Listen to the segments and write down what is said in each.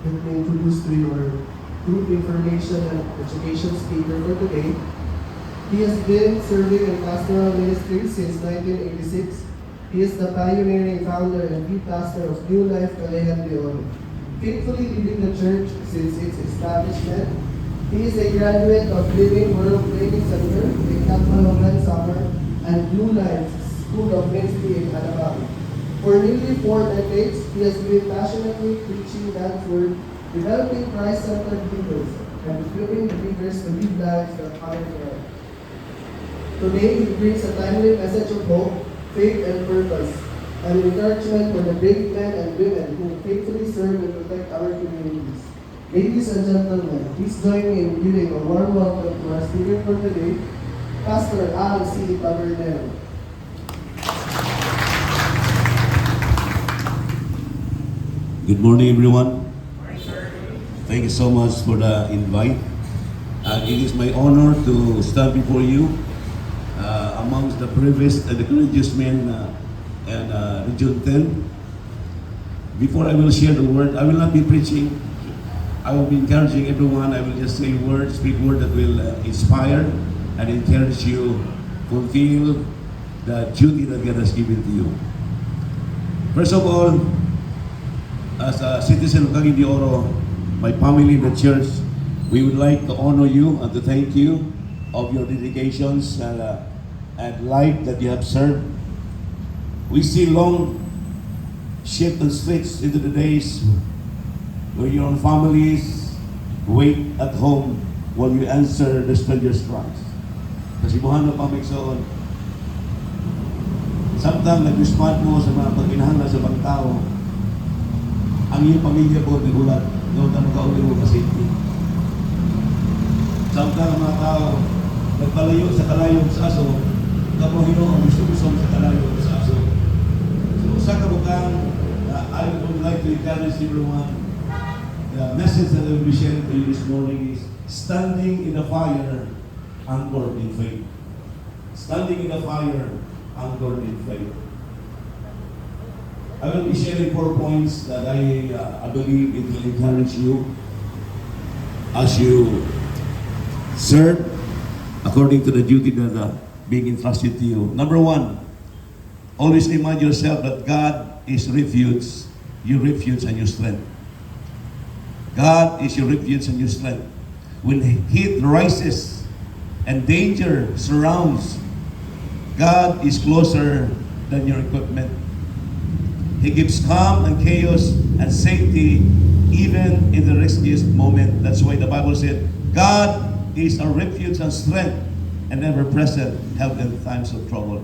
let me introduce to you our group information and education speaker for today. He has been serving in pastoral ministry since 1986. He is the pioneering founder and lead pastor of New Life Calayan de Oro, faithfully leading the church since its establishment. He is a graduate of Living World Training Center in Catalogan Summer and Blue Life School of Ministry in Alabama. For nearly 4 decades, he has been passionately preaching God's Word, developing Christ-centered leaders, and equipping believers to live lives that honor God. Today, he brings a timely message of hope, faith, and purpose, and encouragement for the brave men and women who faithfully serve and protect our communities. Ladies and gentlemen, please join me in giving a warm welcome to our speaker for today, Pastor Al C. Tabernero. Good morning, everyone. Thank you so much for the invite. It is my honor to stand before you amongst the bravest and the courageous men and Region 10. Before I will share the word, I will not be preaching. I will be encouraging everyone. I will just say words, speak words that will inspire and encourage you, fulfill the duty that God has given to you. First of all, as a citizen of Cagayan de Oro, my family in the church, we would like to honor you and to thank you of your dedications and life that you have served. We see long shift and switch into the days where your own families wait at home while you answer the stranger's cries. Kasi buhan na pamigsoon. Sometimes nag-respond mo sa mga pagkinahanglan sa bang tao, ang iyong pamilya po nagulat, doon na magkauli mo kasi. Samtang mga tao nagpalayo sa kalayo sa aso, kamuhino ang gusto-gusto sa kalayo sa aso. So sa kabukang, I would like to encourage everyone. The message that I will be sharing to you this morning is standing in the fire, anchored in faith. Standing in the fire, anchored in faith. I will be sharing 4 points that I believe it will encourage you as you serve according to the duty that being entrusted to you. Number 1, always remind yourself that God is refuge, your refuge and your strength. God is your refuge and your strength. When heat rises and danger surrounds, God is closer than your equipment. He gives calm and chaos and safety even in the riskiest moment. That's why the Bible said, God is our refuge and strength and ever-present help in times of trouble.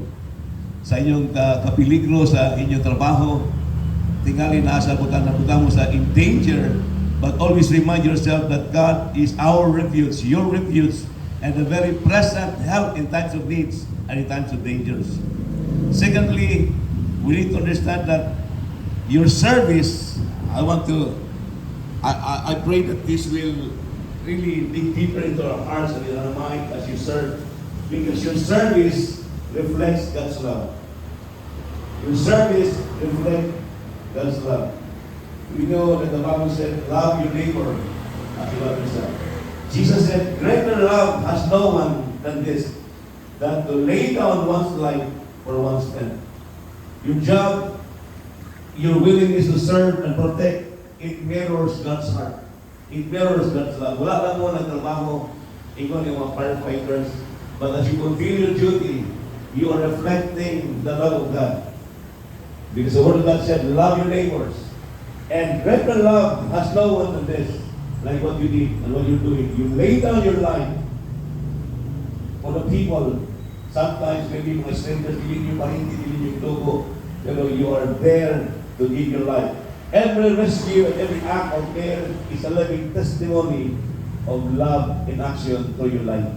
Sa inyong kapiligro sa inyong trabaho, tingali nasa butang mo sa in danger, but always remind yourself that God is our refuge, your refuge, and the very present help in times of needs and in times of dangers. Secondly, we need to understand that your service, I pray that this will really dig deeper into our hearts and in our mind as you serve, because your service reflects God's love. Your service reflects God's love. We know that the Bible said, love your neighbor as you love yourself. Jesus said, greater love has no one than this, that to lay down one's life for one's friend. Your job, your willingness to serve and protect, it mirrors God's heart. It mirrors God's love. Wala lang mo nagtrabaho, ikaw yung mga firefighters, but as you fulfill your duty, you are reflecting the love of God. Because the Word of God said, love your neighbors. And greater love has no one than this, like what you did and what you're doing. You lay down your life for the people. Sometimes maybe mga strangers, hindi yung pahinti, hindi yung dugo, pero you are there to give your life. Every rescue and every act of care is a living testimony of love in action through your life.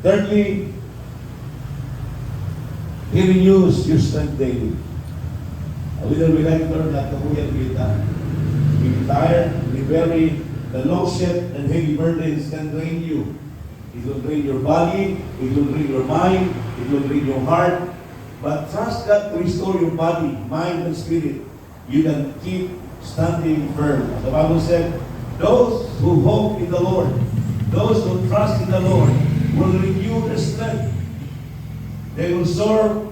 Thirdly, He renews your strength daily. Whether we like it or not, kamuyan kita. Be tired, be weary, the long shift and heavy burdens can drain you. It will drain your body, it will drain your mind, it will drain your heart. But trust God to restore your body, mind, and spirit. You can keep standing firm. The Bible said, those who hope in the Lord, those who trust in the Lord, will renew their strength. They will soar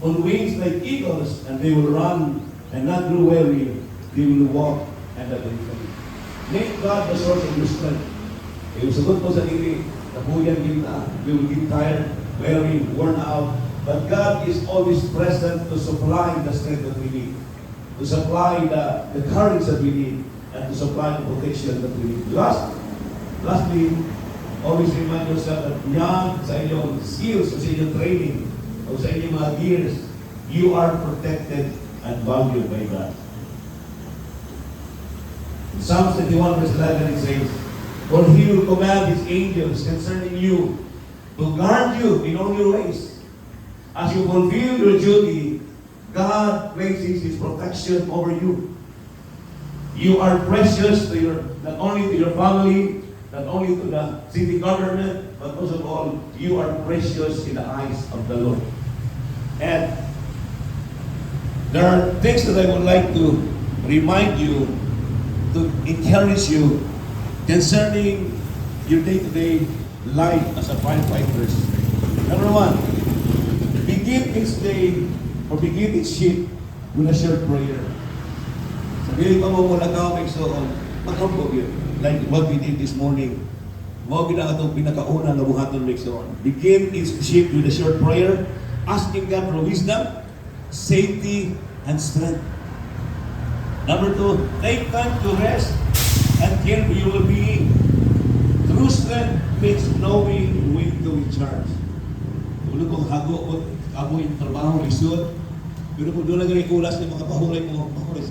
on wings like eagles, and they will run and not grow weary. They will walk and not be faint. Make God the source of your strength. Yung sagot mo sa diri, nabuyan kita, we will get tired, weary, worn out. But God is always present to supply the strength that we need, to supply the courage that we need, and to supply the protection that we need. Lastly, always remind yourself that beyond sa inyong skills, sa inyong training, o sa inyong mga gears, you are protected and valued by God. In Psalms 21 verse 11 it says, for He will command His angels concerning you to guard you in all your ways. As you fulfill your duty, God places His protection over you. You are precious to not only to your family, not only to the city government, but most of all, you are precious in the eyes of the Lord. And there are things that I would like to remind you, to encourage you concerning your day-to-day life as a firefighter. Number one, begin each day or begin each shift with a short prayer. Sabihin pa mo mula ka, may soon, maghambog yun. Like what we did this morning. Mga ginagawa itong pinakauna na buhaton may soon. Begin each shift with a short prayer, asking God for wisdom, safety, and strength. Number two, take time to rest and care for your well-being. True strength means knowing when to recharge. Ulo kong hago yung trabaho, lisod. Pero kung doon lang yung kulas ng mga pahulay mo, mahulay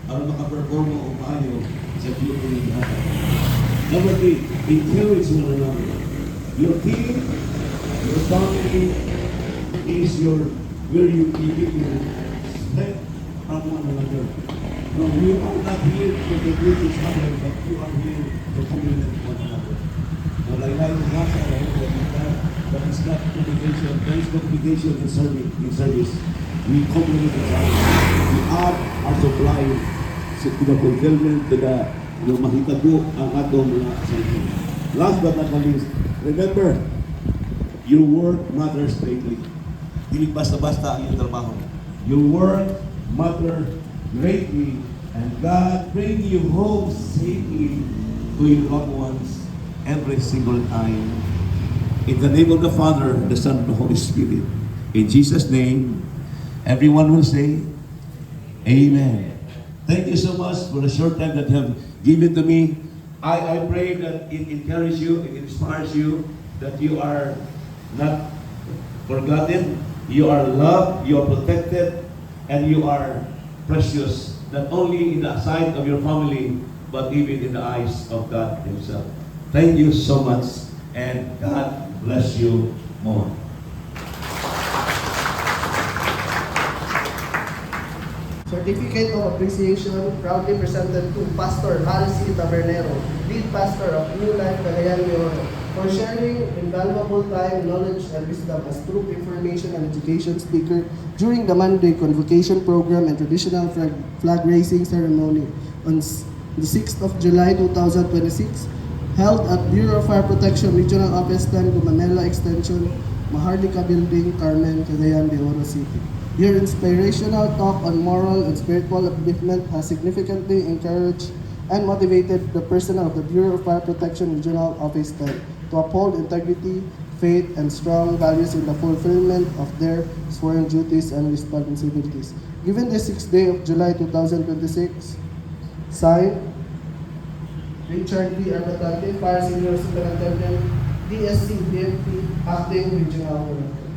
para makaperform mo o paano sa Pilipinas. Number three, encourage one another. Your team, your family is where you get your strength from one another. No, we are not here to degrade each other, but you are here to complement one another. Malaylay mo nga sa but it's not obligation. There is no obligation in service. We complement each other. We add our supply to the fulfillment, to the mahitago ang atong mga assignment. Last but not least, remember, your work matters greatly. Dili basta-basta ang iyong trabaho. Your work matters greatly, and God bring you home safely to your loved ones every single time. In the name of the Father, the Son, and the Holy Spirit. In Jesus' name, everyone will say, Amen. Thank you so much for the short time that you have given to me. I pray that it encourages you, it inspires you, that you are not forgotten, you are loved, you are protected, and you are precious, not only in the sight of your family, but even in the eyes of God Himself. Thank you so much, and God bless you more. Certificate of Appreciation proudly presented to Pastor Harry C. Tabernero, lead pastor of New Life Cagayan de Oro, for sharing invaluable time, knowledge, and wisdom as Troop Information and Education speaker during the Monday Convocation Program and Traditional Flag Raising Ceremony on the 6th of July 2026, held at Bureau of Fire Protection Regional Office 10, Manila Extension, Maharlika Building, Carmen, Cagayan de Oro City. Your inspirational talk on moral and spiritual upliftment has significantly encouraged and motivated the personnel of the Bureau of Fire Protection Regional Office 10 to uphold integrity, faith, and strong values in the fulfillment of their sworn duties and responsibilities. Given the 6th day of July 2026, signed, Richard B. Arbatante, Fire Senior Superintendent, DSC, BFP, Acting Regional Director.